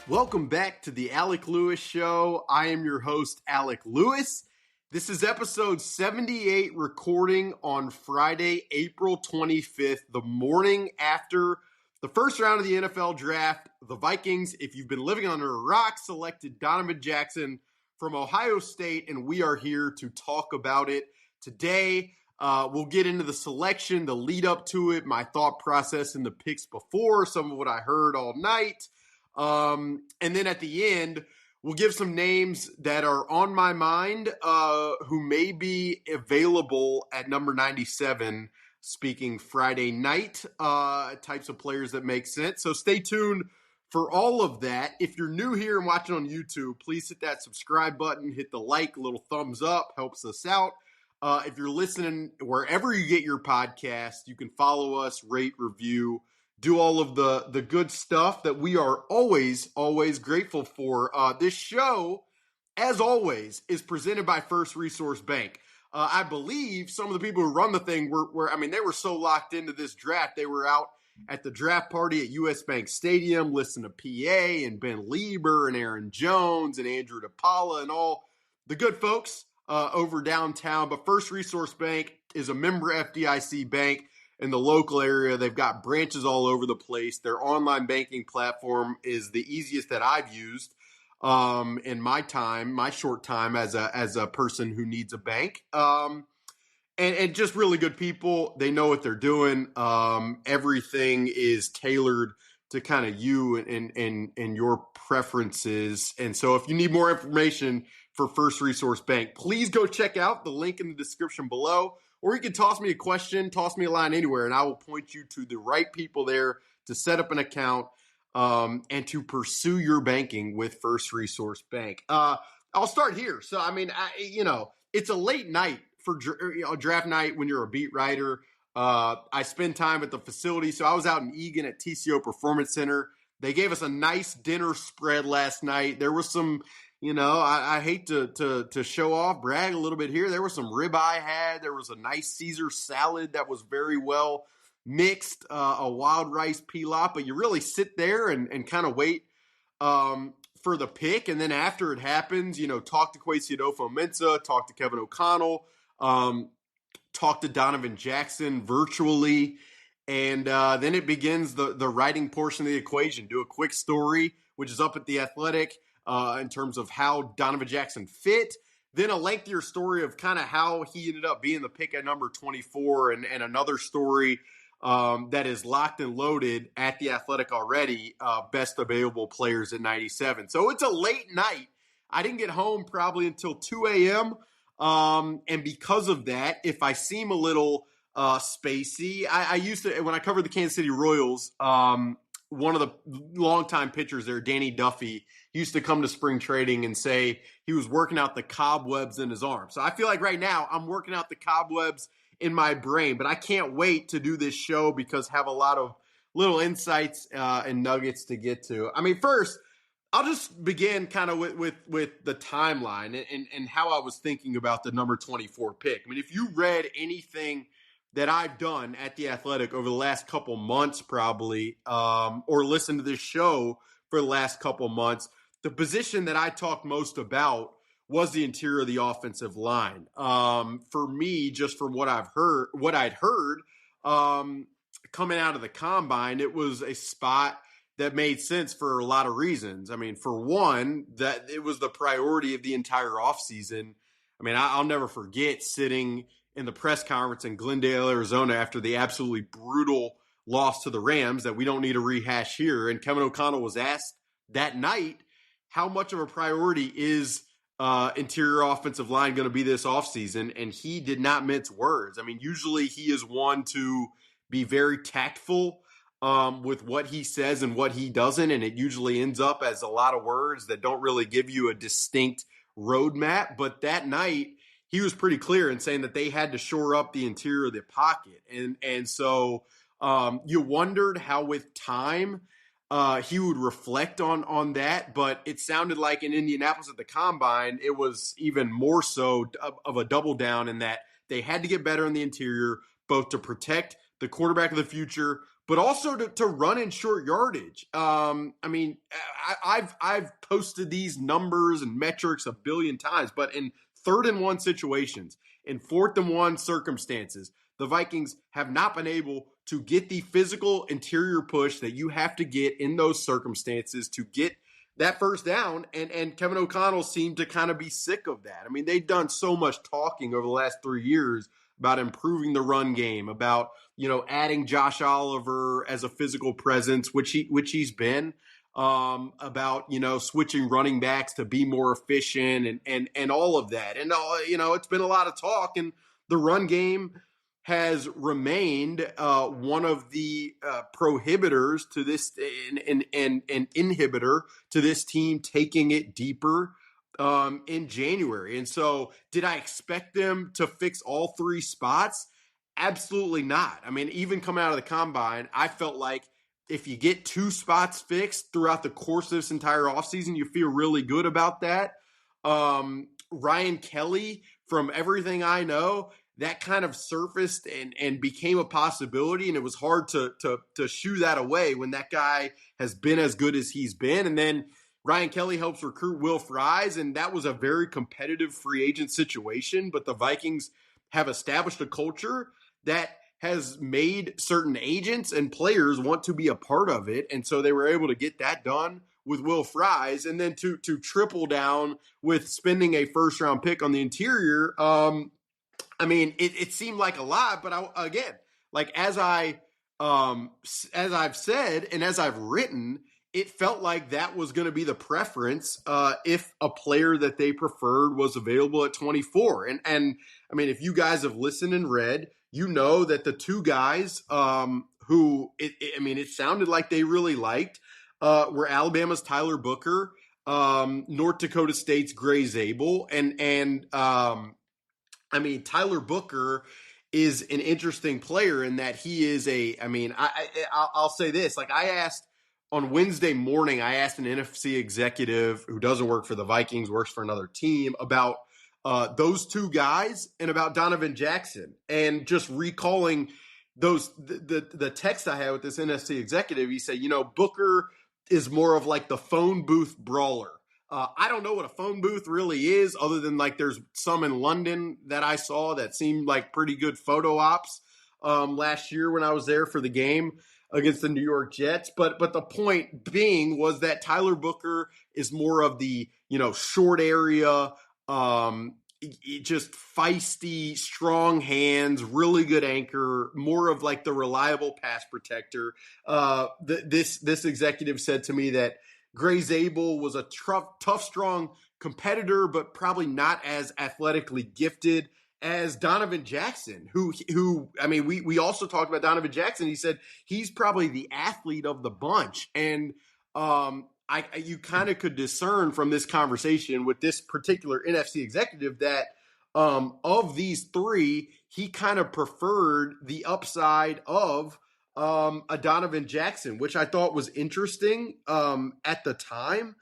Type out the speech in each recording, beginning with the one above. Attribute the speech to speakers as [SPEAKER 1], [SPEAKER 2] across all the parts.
[SPEAKER 1] Welcome back to the Alec Lewis Show. I am your host, Alec Lewis. This is episode 78, recording on Friday, April 25th, the morning after the first round of the NFL draft. The Vikings, if you've been living under a rock, selected Donovan Jackson from Ohio State, and we are here to talk about it today. We'll get into the selection, the lead up to it, my thought process and the picks before, some of what I heard all night. And then at the end, we'll give some names that are on my mind who may be available at number 97, speaking Friday night, types of players that make sense. So stay tuned for all of that. If you're new here and watching on YouTube, please hit that subscribe button, hit the like, little thumbs up, helps us out. If you're listening wherever you get your podcast, you can follow us, rate, review, do all of the good stuff that we are always grateful for. This show, as always, is presented by First Resource Bank. I believe some of the people who run the thing they were so locked into this draft. They were out at the draft party at US Bank Stadium, listening to PA and Ben Lieber and Aaron Jones and Andrew DePaula and all the good folks over downtown. But First Resource Bank is a member FDIC bank in the local area. They've got branches all over the place. Their online banking platform is the easiest that I've used in my short time as a person who needs a bank. And just really good people. They know what they're doing. Everything is tailored to kind of you and your preferences. And so if you need more information for First Resource Bank, please go check out the link in the description below. Or you can toss me a question, toss me a line anywhere, and I will point you to the right people there to set up an account and to pursue your banking with First Resource Bank. I'll start here. So, it's a late night for draft night when you're a beat writer. I spend time at the facility. So I was out in Eagan at TCO Performance Center. They gave us a nice dinner spread last night. There was some... I hate to show off, brag a little bit here. There was some ribeye I had. There was a nice Caesar salad that was very well mixed, a wild rice pilaf. But you really sit there and kind of wait for the pick. And then after it happens, talk to Kwesi Adofo-Mensah, talk to Kevin O'Connell, talk to Donovan Jackson virtually. And then it begins the writing portion of the equation. Do a quick story, which is up at The Athletic. In terms of how Donovan Jackson fit, then a lengthier story of kind of how he ended up being the pick at number 24 and another story that is locked and loaded at The Athletic already, best available players at 97. So it's a late night. I didn't get home probably until 2 a.m. And because of that, if I seem a little spacey, I used to, when I covered the Kansas City Royals, one of the longtime pitchers there, Danny Duffy, used to come to spring training and say he was working out the cobwebs in his arm. So I feel like right now I'm working out the cobwebs in my brain, but I can't wait to do this show because I have a lot of little insights and nuggets to get to. First, I'll just begin kind of with the timeline and how I was thinking about the number 24 pick. If you read anything that I've done at The Athletic over the last couple months probably, or listened to this show for the last couple months, the position that I talked most about was the interior of the offensive line. For me, just from what I'd heard coming out of the combine, it was a spot that made sense for a lot of reasons. For one, that it was the priority of the entire offseason. I'll never forget sitting in the press conference in Glendale, Arizona after the absolutely brutal loss to the Rams that we don't need to rehash here. And Kevin O'Connell was asked that night, how much of a priority is interior offensive line going to be this offseason? And he did not mince words. Usually he is one to be very tactful with what he says and what he doesn't. And it usually ends up as a lot of words that don't really give you a distinct roadmap. But that night, he was pretty clear in saying that they had to shore up the interior of the pocket. And so you wondered how with time he would reflect on that. But it sounded like in Indianapolis at the Combine, it was even more so of a double down in that they had to get better in the interior, both to protect the quarterback of the future, but also to run in short yardage. I mean, I've posted these numbers and metrics a billion times, but in 3rd and 1 situations, in 4th and 1 circumstances, the Vikings have not been able to get the physical interior push that you have to get in those circumstances to get that first down. And Kevin O'Connell seemed to kind of be sick of that. I mean, they've done so much talking over the last 3 years about improving the run game, about, adding Josh Oliver as a physical presence, which he's been, about, switching running backs to be more efficient and all of that. And, it's been a lot of talk, and the run game has remained one of the prohibitors to this and inhibitor to this team taking it deeper in January. And so did I expect them to fix all 3 spots? Absolutely not. I mean, even coming out of the combine, I felt like if you get 2 spots fixed throughout the course of this entire offseason, you feel really good about that. Ryan Kelly, from everything I know, that kind of surfaced and became a possibility, and it was hard to shoo that away when that guy has been as good as he's been. And then Ryan Kelly helps recruit Will Fries, and that was a very competitive free agent situation, but the Vikings have established a culture that has made certain agents and players want to be a part of it, and so they were able to get that done with Will Fries, and then to triple down with spending a first-round pick on the interior. I mean, it seemed like a lot, but as I've said and as I've written, it felt like that was going to be the preference if a player that they preferred was available at 24. And I mean, if you guys have listened and read, you know that the 2 guys who it sounded like they really liked were Alabama's Tyler Booker, North Dakota State's Gray Zabel, and Tyler Booker is an interesting player in that he is I'll say this. Like, on Wednesday morning, I asked an NFC executive who doesn't work for the Vikings, works for another team, about those 2 guys and about Donovan Jackson, and just recalling the text I had with this NFC executive. He said, Booker is more of like the phone booth brawler. I don't know what a phone booth really is, other than like there's some in London that I saw that seemed like pretty good photo ops last year when I was there for the game against the New York Jets. But the point being was that Tyler Booker is more of the, short area, just feisty, strong hands, really good anchor, more of like the reliable pass protector. This executive said to me that Gray Zabel was a tough, strong competitor, but probably not as athletically gifted as Donovan Jackson, who we also talked about Donovan Jackson. He said he's probably the athlete of the bunch. And you kind of could discern from this conversation with this particular NFC executive that of these 3, he kind of preferred the upside of a Donovan Jackson, which I thought was interesting at the time.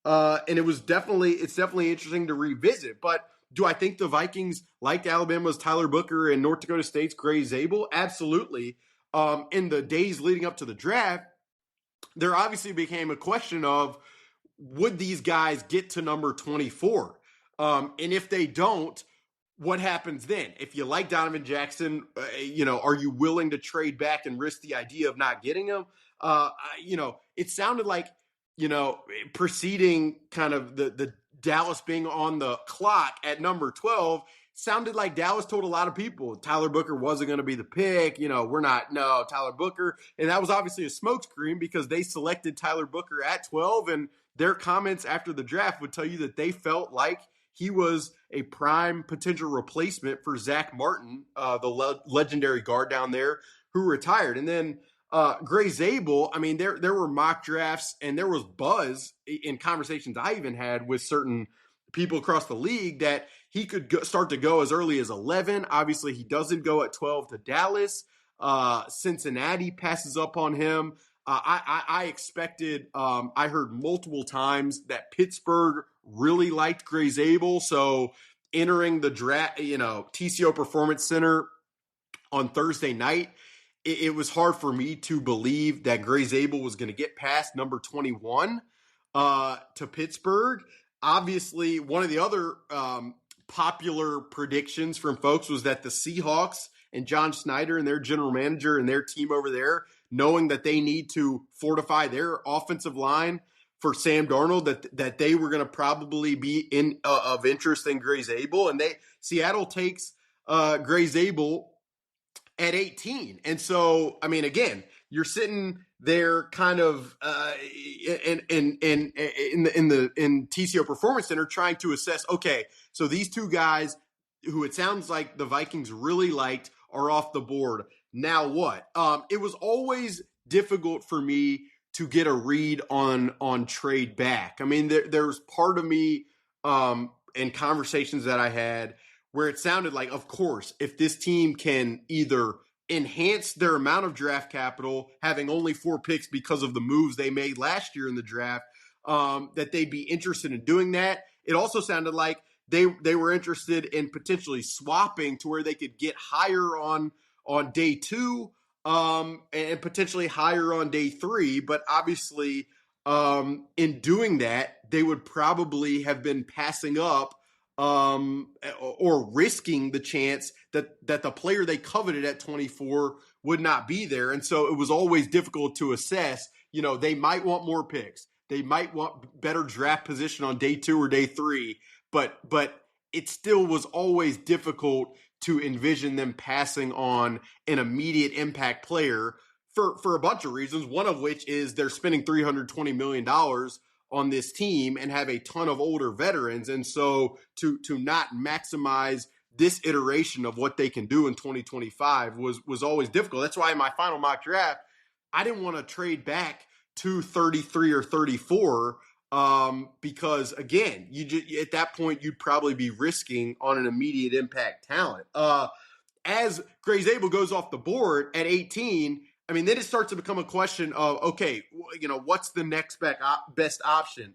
[SPEAKER 1] And it's definitely interesting to revisit. But do I think the Vikings liked Alabama's Tyler Booker and North Dakota State's Gray Zabel? Absolutely. In the days leading up to the draft, there obviously became a question of, would these guys get to number 24? And if they don't, what happens then? If you like Donovan Jackson, are you willing to trade back and risk the idea of not getting him? It sounded like, preceding kind of the Dallas being on the clock at number 12, sounded like Dallas told a lot of people Tyler Booker wasn't going to be the pick. Tyler Booker. And that was obviously a smokescreen because they selected Tyler Booker at 12, and their comments after the draft would tell you that they felt like he was a prime potential replacement for Zach Martin, the legendary guard down there who retired. And then Gray Zabel, there were mock drafts and there was buzz in conversations I even had with certain people across the league that he could start to go as early as 11. Obviously, he doesn't go at 12 to Dallas. Cincinnati passes up on him. I expected, I heard multiple times that Pittsburgh really liked Gray Zabel. So entering the draft, TCO Performance Center on Thursday night, it was hard for me to believe that Gray Zabel was going to get past number 21 to Pittsburgh. Obviously, one of the other popular predictions from folks was that the Seahawks and John Snyder and their general manager and their team over there, knowing that they need to fortify their offensive line for Sam Darnold, that they were going to probably be of interest in Gray Zabel. And Seattle takes Gray Zabel at 18. And so, I mean, again, you're sitting there kind of in TCO Performance Center trying to assess, okay, so these two guys who it sounds like the Vikings really liked are off the board. Now what? It was always difficult for me to get a read on trade back. I mean, there's part of me in conversations that I had where it sounded like, of course, if this team can either enhance their amount of draft capital, having only 4 picks because of the moves they made last year in the draft, that they'd be interested in doing that. It also sounded like they were interested in potentially swapping to where they could get higher on day 2 and potentially higher on day 3. But obviously, in doing that, they would probably have been passing up or risking the chance that the player they coveted at 24 would not be there. And so it was always difficult to assess, they might want more picks. They might want better draft position on day 2 or day 3, but it still was always difficult to envision them passing on an immediate impact player for a bunch of reasons, one of which is they're spending $320 million on this team and have a ton of older veterans. And so to not maximize this iteration of what they can do in 2025 was always difficult. That's why in my final mock draft, I didn't want to trade back to 33 or 34 because, again, at that point, you'd probably be risking on an immediate impact talent. As Gray Zabel goes off the board at 18, I mean, then it starts to become a question of, okay, what's the next best option?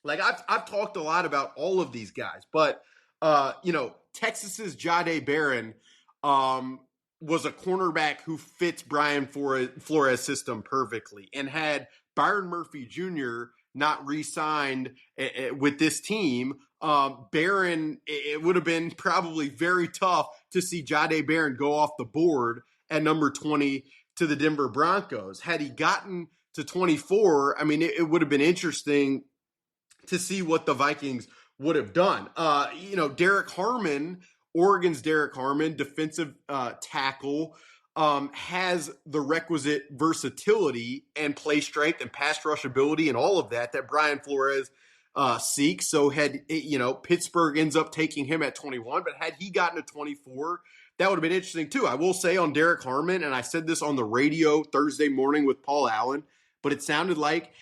[SPEAKER 1] Like I've talked a lot about all of these guys, but Texas's Jahdae Barron was a cornerback who fits Brian Flores' system perfectly, and had Byron Murphy Jr. not re-signed with this team, Barron, it would have been probably very tough to see Jahdae Barron go off the board at number 20 to the Denver Broncos. Had he gotten to 24, I mean, it would have been interesting to see what the Vikings would have done. Derek Harmon, Oregon's Derek Harmon, defensive tackle, has the requisite versatility and play strength and pass rush ability and all of that Brian Flores seeks. So Pittsburgh ends up taking him at 21, but had he gotten to 24, that would have been interesting too. I will say on Derek Harmon, and I said this on the radio Thursday morning with Paul Allen, but it sounded like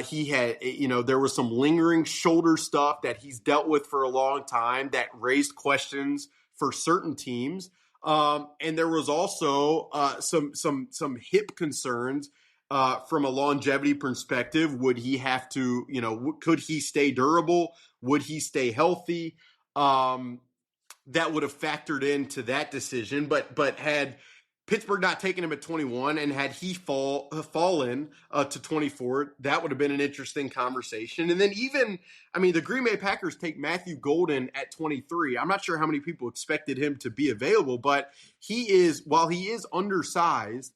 [SPEAKER 1] he had, there was some lingering shoulder stuff that he's dealt with for a long time that raised questions for certain teams. And there was also some hip concerns from a longevity perspective. Would he have to, could he stay durable? Would he stay healthy? That would have factored into that decision. But had Pittsburgh not taken him at 21 and had he fallen to 24, that would have been an interesting conversation. And then the Green Bay Packers take Matthew Golden at 23. I'm not sure how many people expected him to be available, but while he is undersized,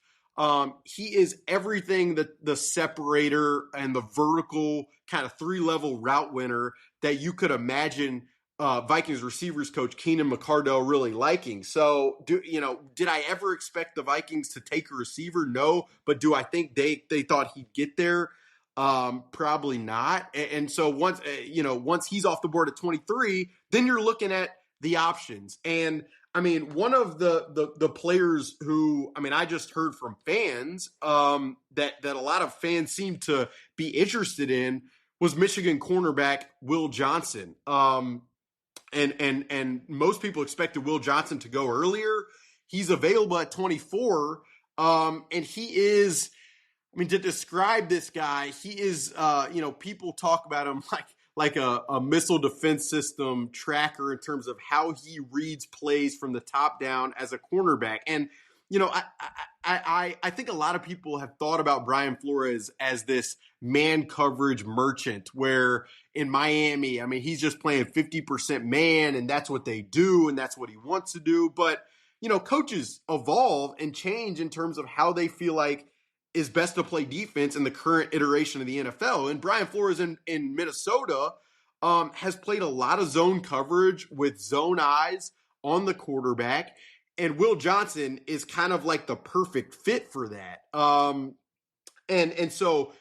[SPEAKER 1] he is everything that the separator and the vertical kind of 3-level route winner that you could imagine Vikings receivers coach Keenan McCardell really liking. So, did I ever expect the Vikings to take a receiver? No. But do I think they thought he'd get there? Probably not. And so once he's off the board at 23, then you're looking at the options. And I mean, one of the players who, I just heard from fans that a lot of fans seem to be interested in was Michigan cornerback Will Johnson. And most people expected Will Johnson to go earlier. He's available at 24. And he is, to describe this guy, he is, people talk about him like a missile defense system tracker in terms of how he reads plays from the top down as a cornerback. And I think a lot of people have thought about Brian Flores as this man coverage merchant where in Miami, I mean, he's just playing 50% man and that's what they do and that's what he wants to do. But, coaches evolve and change in terms of how they feel like is best to play defense in the current iteration of the NFL. And Brian Flores in Minnesota has played a lot of zone coverage with zone eyes on the quarterback. And Will Johnson is kind of like the perfect fit for that. And so,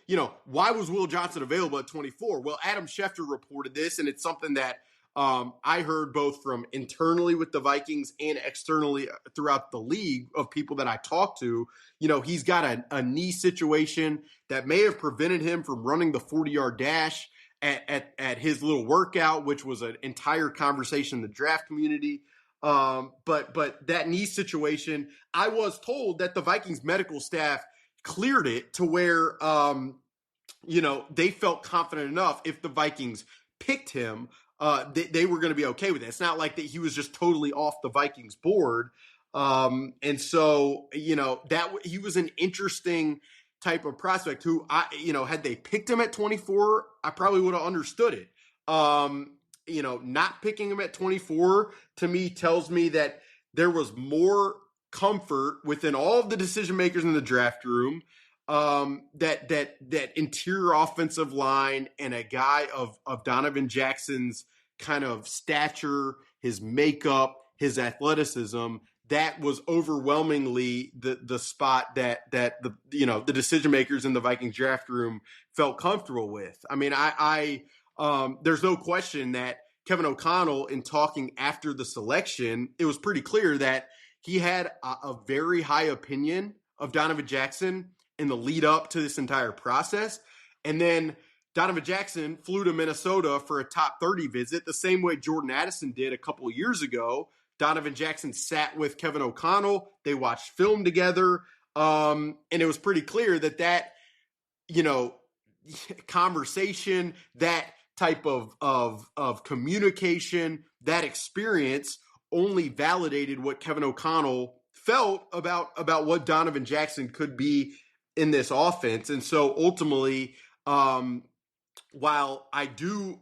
[SPEAKER 1] why was Will Johnson available at 24? Well, Adam Schefter reported this, and it's something that I heard both from internally with the Vikings and externally throughout the league of people that I talked to. He's got a knee situation that may have prevented him from running the 40-yard dash at his little workout, which was an entire conversation in the draft community. But that knee situation, I was told that the Vikings medical staff cleared it to where, they felt confident enough if the Vikings picked him, they were going to be okay with it. It's not like that he was just totally off the Vikings board. And so, that he was an interesting type of prospect who had they picked him at 24, I probably would have understood it. Not picking him at 24 to me tells me that there was more comfort within all of the decision makers in the draft room, that interior offensive line and a guy of Donovan Jackson's kind of stature, his makeup, his athleticism, that was overwhelmingly the spot that the decision makers in the Vikings draft room felt comfortable with. I mean, there's no question that Kevin O'Connell, in talking after the selection, it was pretty clear that he had a very high opinion of Donovan Jackson in the lead up to this entire process. And then Donovan Jackson flew to Minnesota for a top 30 visit, the same way Jordan Addison did a couple of years ago. Donovan Jackson sat with Kevin O'Connell. They watched film together. And it was pretty clear that conversation, that type of communication, that experience only validated what Kevin O'Connell felt about what Donovan Jackson could be in this offense. And so ultimately, while I do,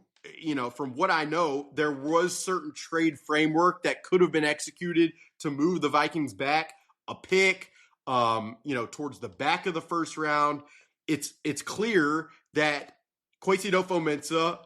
[SPEAKER 1] from what I know, there was certain trade framework that could have been executed to move the Vikings back a pick, towards the back of the first round. It's clear that Kwesi Adofo-Mensah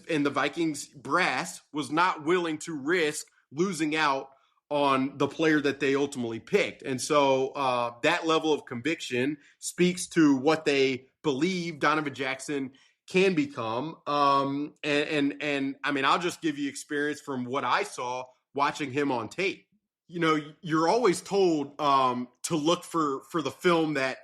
[SPEAKER 1] and the Vikings brass was not willing to risk losing out on the player that they ultimately picked. And so that level of conviction speaks to what they believe Donovan Jackson can become. And I mean, I'll just give you experience from what I saw watching him on tape. You're always told to look for the film that,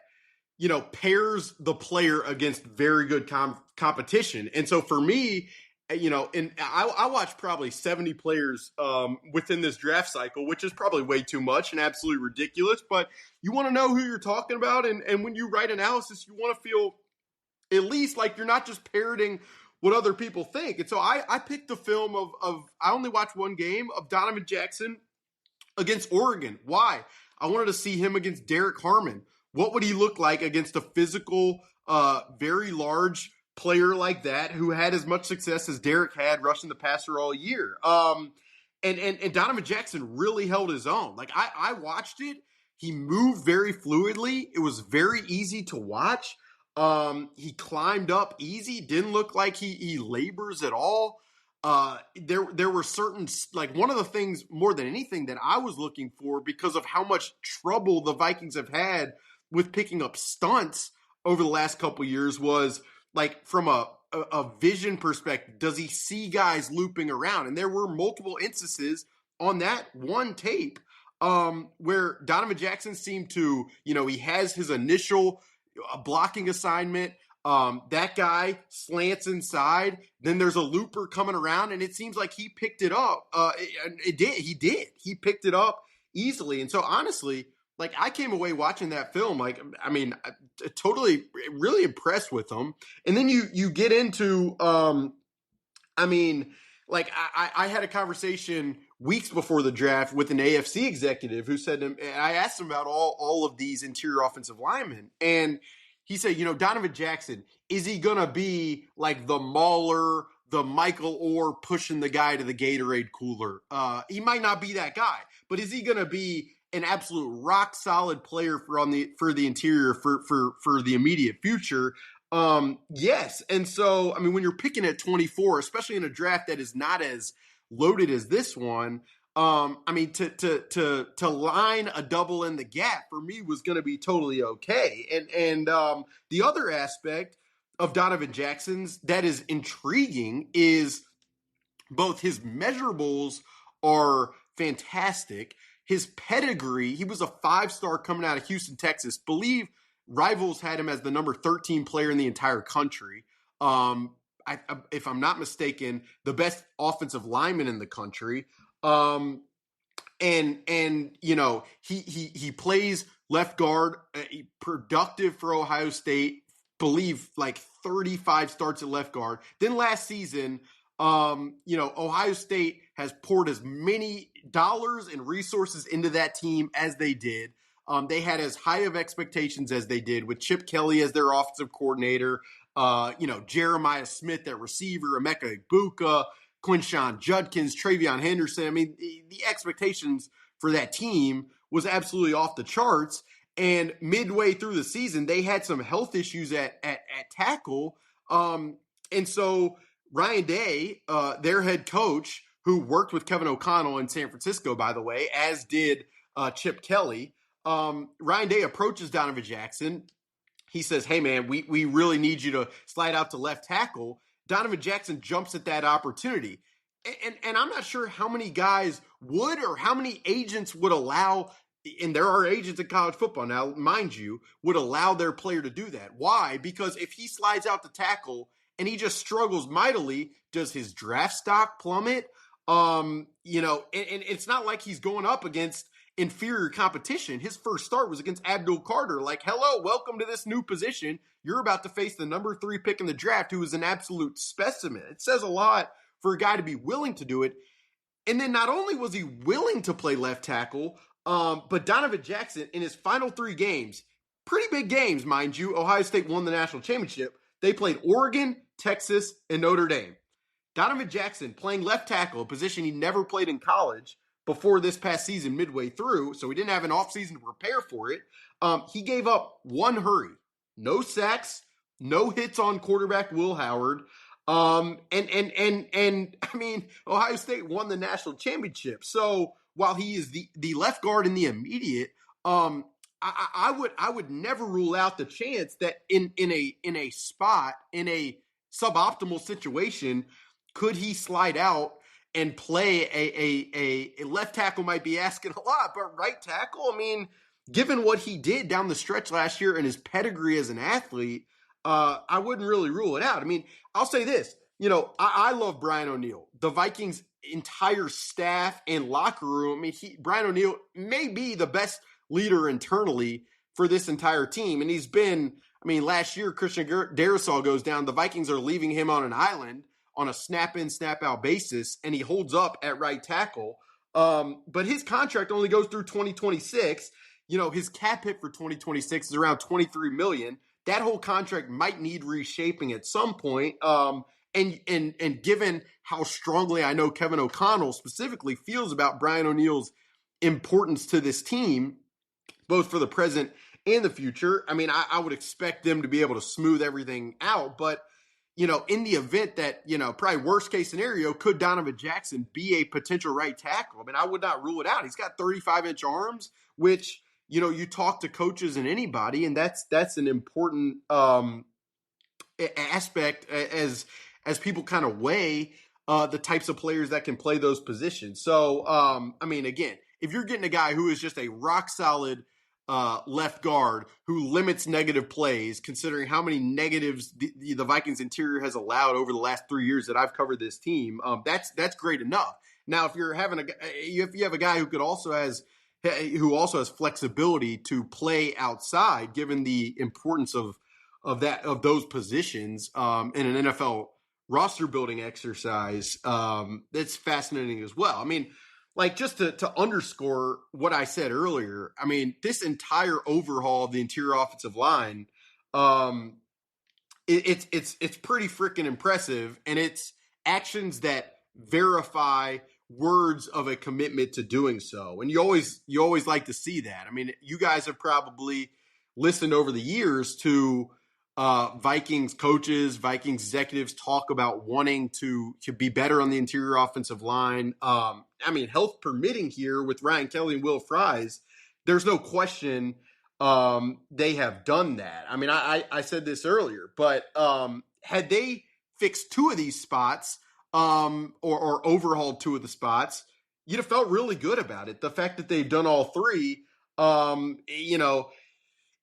[SPEAKER 1] pairs the player against very good competition. And so for me, and I watched probably 70 players within this draft cycle, which is probably way too much and absolutely ridiculous. But you want to know who you're talking about. And when you write analysis, you want to feel at least like you're not just parroting what other people think. And so I picked the film of I only watched one game of Donovan Jackson against Oregon. Why? I wanted to see him against Derek Harmon. What would he look like against a physical, very large player like that who had as much success as Derek had rushing the passer all year? And Donovan Jackson really held his own. Like I watched it. He moved very fluidly. It was very easy to watch. He climbed up easy. Didn't look like he labors at all. There were certain, like one of the things more than anything that I was looking for because of how much trouble the Vikings have had with picking up stunts over the last couple of years was like from a vision perspective, does he see guys looping around? And there were multiple instances on that one tape where Donovan Jackson seemed to, he has his initial blocking assignment. That guy slants inside. Then there's a looper coming around, and it seems like he picked it up. He did. He picked it up easily. And so honestly, like I came away watching that film, like, I mean, totally really impressed with him. And then you get into, I mean, like I had a conversation weeks before the draft with an AFC executive who said to him, and I asked him about all of these interior offensive linemen, and he said, Donovan Jackson, is he going to be like the Mauler, the Michael Orr pushing the guy to the Gatorade cooler? He might not be that guy, but is he going to be an absolute rock solid player for the interior for the immediate future? Yes. And so, I mean, when you're picking at 24, especially in a draft that is not as loaded as this one, I mean, to line a double in the gap for me was going to be totally okay. And the other aspect of Donovan Jackson's that is intriguing is both his measurables are fantastic. His pedigree, he was a 5-star coming out of Houston, Texas. Believe Rivals had him as the number 13 player in the entire country. If I'm not mistaken, the best offensive lineman in the country. And he plays left guard, productive for Ohio State. Believe like 35 starts at left guard. Then last season, Ohio State has poured as many dollars and resources into that team as they did. They had as high of expectations as they did with Chip Kelly as their offensive coordinator, Jeremiah Smith at receiver, Emeka Egbuka, Quinshawn Judkins, Travion Henderson. I mean, the expectations for that team was absolutely off the charts. And midway through the season, they had some health issues at tackle. And so Ryan Day, their head coach, who worked with Kevin O'Connell in San Francisco, by the way, as did Chip Kelly, Ryan Day approaches Donovan Jackson. He says, hey, man, we really need you to slide out to left tackle. Donovan Jackson jumps at that opportunity. And I'm not sure how many guys would or how many agents would allow, and there are agents in college football now, mind you, would allow their player to do that. Why? Because if he slides out to tackle and he just struggles mightily, does his draft stock plummet? And it's not like he's going up against inferior competition. His first start was against Abdul Carter. Like, hello, welcome to this new position. You're about to face the number 3 pick in the draft, who is an absolute specimen. It says a lot for a guy to be willing to do it. And then not only was he willing to play left tackle, but Donovan Jackson in his final 3 games, pretty big games, mind you. Ohio State won the national championship. They played Oregon, Texas, and Notre Dame. Donovan Jackson playing left tackle, a position he never played in college before this past season midway through, so he didn't have an offseason to prepare for it. He gave up 1 hurry, no sacks, no hits on quarterback Will Howard. And I mean, Ohio State won the national championship. So while he is the left guard in the immediate, I would never rule out the chance that in a spot, in a suboptimal situation, could he slide out and play a left tackle? Might be asking a lot, but right tackle, I mean, given what he did down the stretch last year and his pedigree as an athlete, I wouldn't really rule it out. I mean, I'll say this, I love Brian O'Neill, the Vikings' entire staff and locker room. I mean, Brian O'Neill may be the best leader internally for this entire team. And he's been, I mean, last year, Christian Darrisaw goes down. The Vikings are leaving him on an island on a snap-in, snap-out basis, and he holds up at right tackle. But his contract only goes through 2026. His cap hit for 2026 is around $23 million. That whole contract might need reshaping at some point. And given how strongly I know Kevin O'Connell specifically feels about Brian O'Neill's importance to this team, both for the present and the future, I mean, I would expect them to be able to smooth everything out. But in the event that, probably worst case scenario, could Donovan Jackson be a potential right tackle? I mean, I would not rule it out. He's got 35-inch arms, which, you talk to coaches and anybody, and that's an important aspect as people kind of weigh the types of players that can play those positions. So, I mean, again, if you're getting a guy who is just a rock-solid left guard who limits negative plays, considering how many negatives the Vikings interior has allowed over the last 3 years that I've covered this team, that's great enough. Now, if you have a guy who also has flexibility to play outside, given the importance of those positions in an NFL roster building exercise, that's fascinating as well. I mean, like just to underscore what I said earlier, I mean, this entire overhaul of the interior offensive line, um, it's pretty freaking impressive, and it's actions that verify words of a commitment to doing so. And you always like to see that. I mean, you guys have probably listened over the years to Vikings coaches, Vikings executives talk about wanting to be better on the interior offensive line. I mean, health permitting here with Ryan Kelly and Will Fries, there's no question they have done that. I mean, I said this earlier, but had they fixed two of these spots or overhauled two of the spots, you'd have felt really good about it. The fact that they've done all three,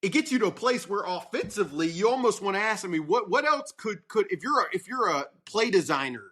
[SPEAKER 1] it gets you to a place where offensively you almost want to ask, I mean, what else could if you're a play designer,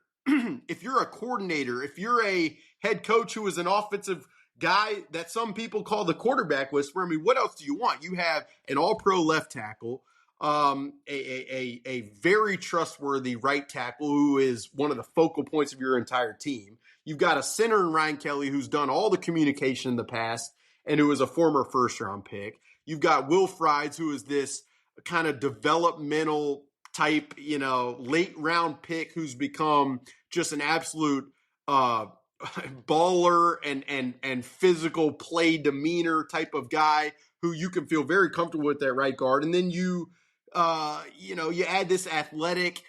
[SPEAKER 1] if you're a coordinator, if you're a head coach who is an offensive guy that some people call the quarterback whisperer, I mean, what else do you want? You have an all-pro left tackle, a very trustworthy right tackle who is one of the focal points of your entire team. You've got a center in Ryan Kelly who's done all the communication in the past and who is a former first-round pick. You've got Will Fries, who is this kind of developmental type, late round pick who's become just an absolute baller and physical play demeanor type of guy who you can feel very comfortable with at right guard. And then you add this athletic,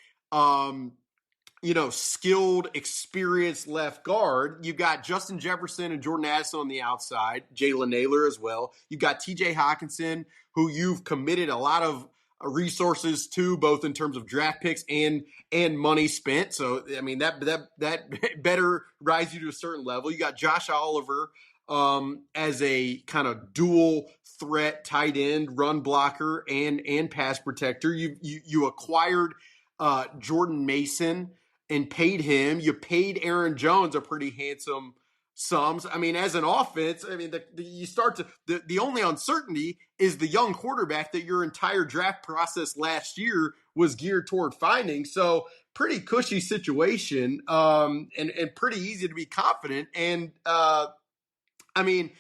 [SPEAKER 1] skilled, experienced left guard. You've got Justin Jefferson and Jordan Addison on the outside, Jalen Naylor as well. You've got TJ Hawkinson, who you've committed a lot of resources to, both in terms of draft picks and money spent. So, I mean, that better rise you to a certain level. You got Josh Oliver as a kind of dual threat tight end, run blocker, and pass protector. You acquired Jordan Mason and paid him. You paid Aaron Jones a pretty handsome sums. I mean, as an offense, I mean, you start to the only uncertainty is the young quarterback that your entire draft process last year was geared toward finding. So pretty cushy situation, and pretty easy to be confident. And I mean,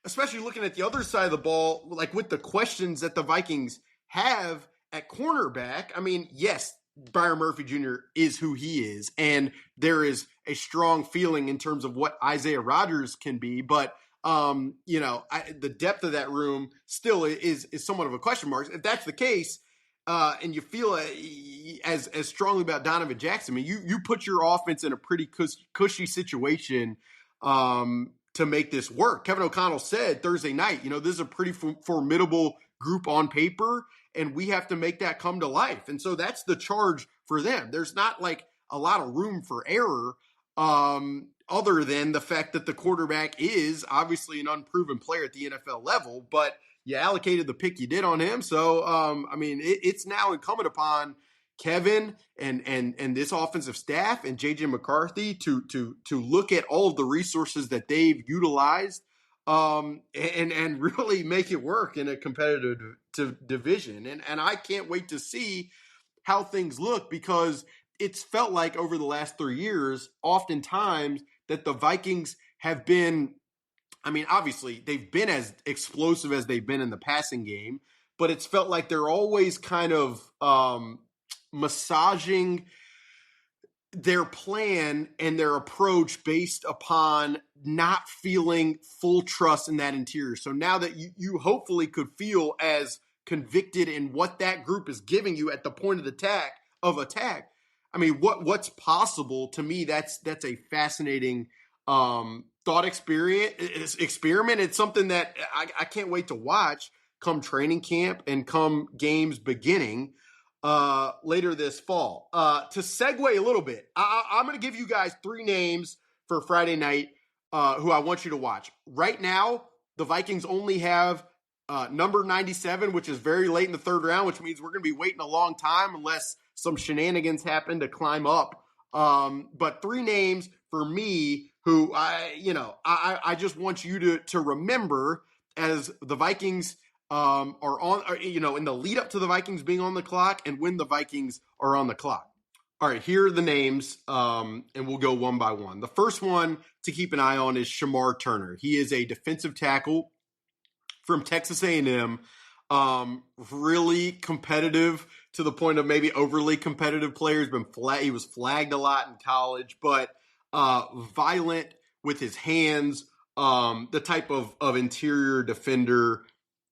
[SPEAKER 1] especially looking at the other side of the ball, like with the questions that the Vikings have at cornerback. I mean, yes, Byron Murphy Jr. is who he is, and there is a strong feeling in terms of what Isaiah Rodgers can be, but the depth of that room still is somewhat of a question mark. If that's the case, and you feel as strongly about Donovan Jackson, I mean, you put your offense in a pretty cushy situation to make this work. Kevin O'Connell said Thursday night, this is a pretty formidable group on paper, and we have to make that come to life. And so that's the charge for them. There's not like a lot of room for error, other than the fact that the quarterback is obviously an unproven player at the NFL level, but you allocated the pick you did on him. So, I mean, it's now incumbent upon Kevin and this offensive staff and JJ McCarthy to look at all of the resources that they've utilized, and really make it work in a competitive division. And I can't wait to see how things look, because it's felt like over the last 3 years, oftentimes that the Vikings have been, I mean, obviously they've been as explosive as they've been in the passing game, but it's felt like they're always kind of massaging their plan and their approach based upon not feeling full trust in that interior. So now that you hopefully could feel as convicted in what that group is giving you at the point of attack, I mean, what's possible to me, that's a fascinating thought experiment. It's something that I can't wait to watch come training camp and come games beginning later this fall. To segue a little bit, I'm going to give you guys 3 names for Friday night who I want you to watch. Right now, the Vikings only have number 97, which is very late in the 3rd round, which means we're going to be waiting a long time unless some shenanigans happen to climb up. But 3 names for me who I just want you to remember as the Vikings are on, in the lead up to the Vikings being on the clock and when the Vikings are on the clock. All right, here are the names, and we'll go one by one. The first one to keep an eye on is Shamar Turner. He is a defensive tackle from Texas A&M. Really competitive to the point of maybe overly competitive players. He was flagged a lot in college, but violent with his hands. The type of interior defender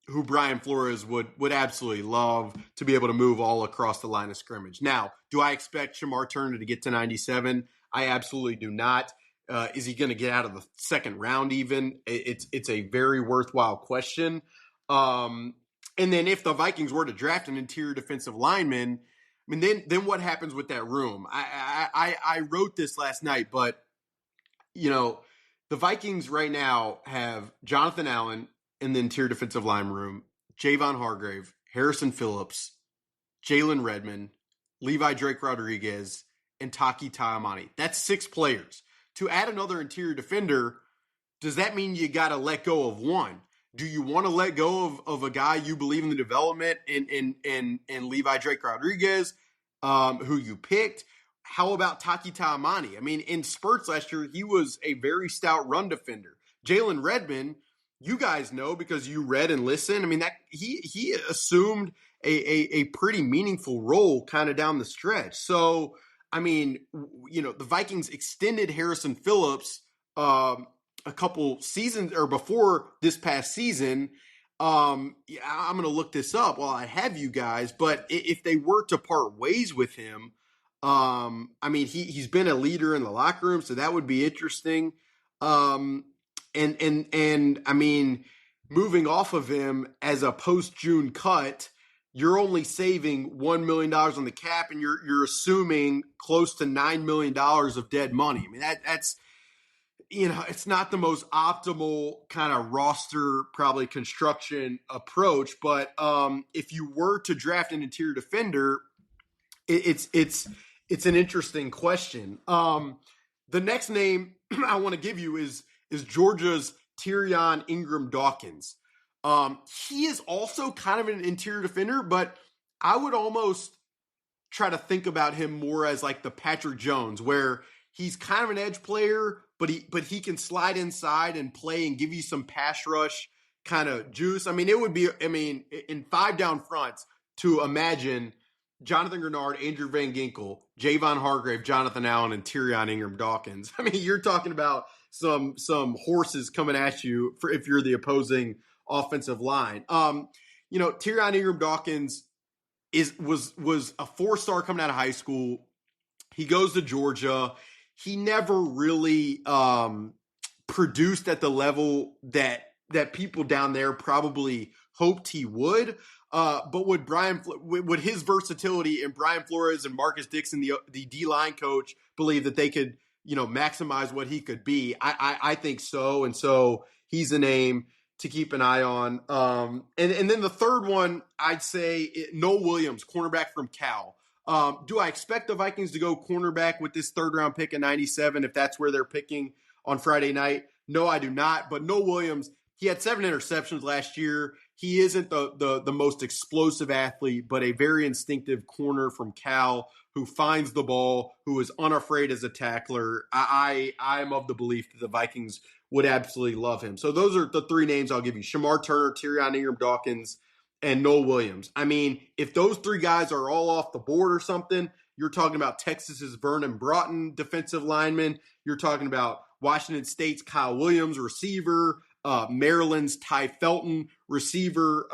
[SPEAKER 1] who Brian Flores would absolutely love to be able to move all across the line of scrimmage. Now, do I expect Shamar Turner to get to 97? I absolutely do not. Is he going to get out of the second round even? It's a very worthwhile question. And then if the Vikings were to draft an interior defensive lineman, I mean, then what happens with that room? I wrote this last night, but, the Vikings right now have Jonathan Allen in the interior defensive line room, Javon Hargrave, Harrison Phillips, Jalen Redmond, Levi Drake Rodriguez, and Taki Taimani. That's 6 players. To add another interior defender, does that mean you got to let go of one? Do you want to let go of a guy you believe in the development in Levi Drake Rodriguez, who you picked? How about Taki Taimani? I mean, in spurts last year, he was a very stout run defender. Jalen Redmond, you guys know because you read and listened. I mean, that he assumed a pretty meaningful role kind of down the stretch. So, I mean, the Vikings extended Harrison Phillips a couple seasons or before this past season. I'm going to look this up while I have you guys. But if they were to part ways with him, I mean, he's been a leader in the locker room, so that would be interesting. And I mean, moving off of him as a post-June cut, you're only saving $1 million on the cap, and you're assuming close to $9 million of dead money. I mean, that's it's not the most optimal kind of roster probably construction approach, but if you were to draft an interior defender, it's an interesting question. The next name I want to give you is Georgia's Tyrion Ingram-Dawkins. He is also kind of an interior defender, but I would almost try to think about him more as like the Patrick Jones, where he's kind of an edge player, but he can slide inside and play and give you some pass rush kind of juice. I mean, it would be, in 5 down fronts to imagine Jonathan Grenard, Andrew Van Ginkel, Javon Hargrave, Jonathan Allen, and Tyrion Ingram-Dawkins. I mean, you're talking about some horses coming at you for if you're the opposing offensive line. Tyrion Ingram-Dawkins was a 4-star coming out of high school. He goes to Georgia. He never really produced at the level that people down there probably hoped he would. But would his versatility and Brian Flores and Marcus Dixon, the D-line coach, believe that they could, maximize what he could be? I think so. And so he's a name to keep an eye on. And then the third one, I'd say Noah Williams, cornerback from Cal. Do I expect the Vikings to go cornerback with this 3rd-round pick in 97 if that's where they're picking on Friday night? No, I do not. But Noah Williams, he had 7 interceptions last year. He isn't the most explosive athlete, but a very instinctive corner from Cal who finds the ball, who is unafraid as a tackler. I'm of the belief that the Vikings would absolutely love him. So those are the 3 names I'll give you: Shamar Turner, Tyrion Ingram-Dawkins, and Noah Williams. I mean, if those 3 guys are all off the board or something, you're talking about Texas's Vernon Broughton, defensive lineman. You're talking about Washington State's Kyle Williams, receiver. Maryland's Ty Felton, receiver.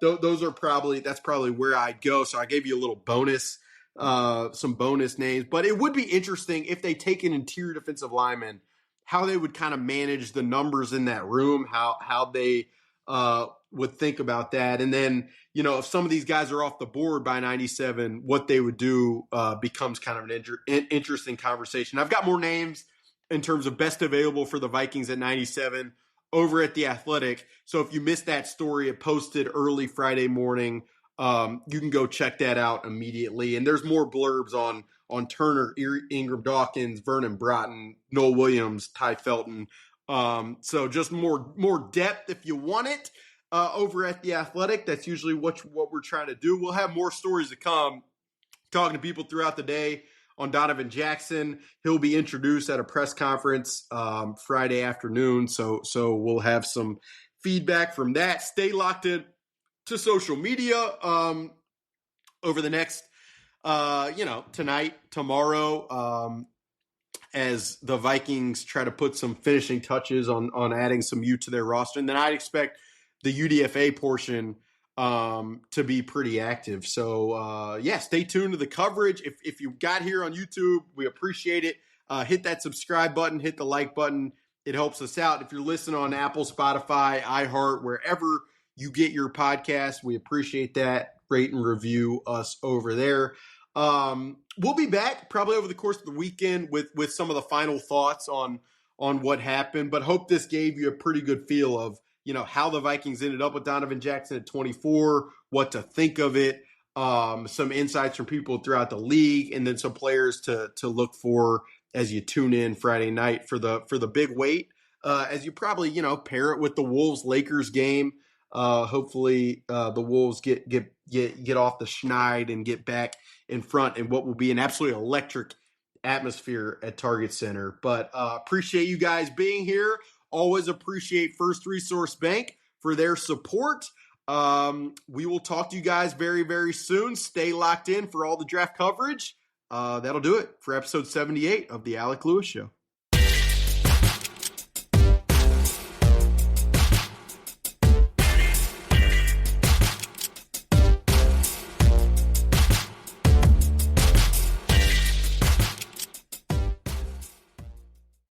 [SPEAKER 1] That's probably where I'd go. So I gave you a little bonus, some bonus names. But it would be interesting if they take an interior defensive lineman, how they would kind of manage the numbers in that room, how they would think about that. And then, if some of these guys are off the board by 97, what they would do becomes kind of an interesting conversation. I've got more names in terms of best available for the Vikings at 97 over at The Athletic. So if you missed that story, it posted early Friday morning. You can go check that out immediately. And there's more blurbs on Turner, Ingram-Dawkins, Vernon Broughton, Noah Williams, Ty Felton. So just more depth if you want it over at The Athletic. That's usually what we're trying to do. We'll have more stories to come, talking to people throughout the day on Donovan Jackson. He'll be introduced at a press conference Friday afternoon, so we'll have some feedback from that. Stay locked in to social media over the next, tonight, tomorrow, as the Vikings try to put some finishing touches on adding some youth to their roster. And then I'd expect the UDFA portion to be pretty active. So, stay tuned to the coverage. If you got here on YouTube, we appreciate it. Hit that subscribe button, hit the like button. It helps us out. If you're listening on Apple, Spotify, iHeart, wherever you get your podcast, we appreciate that. Rate and review us over there. We'll be back probably over the course of the weekend with some of the final thoughts on what happened, but hope this gave you a pretty good feel of, how the Vikings ended up with Donovan Jackson at 24, what to think of it, some insights from people throughout the league, and then some players to look for as you tune in Friday night for the big wait. As you probably, pair it with the Wolves-Lakers game. Hopefully the Wolves get off the schneid and get back in front in what will be an absolutely electric atmosphere at Target Center. But appreciate you guys being here. Always appreciate First Resource Bank for their support. We will talk to you guys very, very soon. Stay locked in for all the draft coverage. That'll do it for episode 78 of the Alec Lewis Show.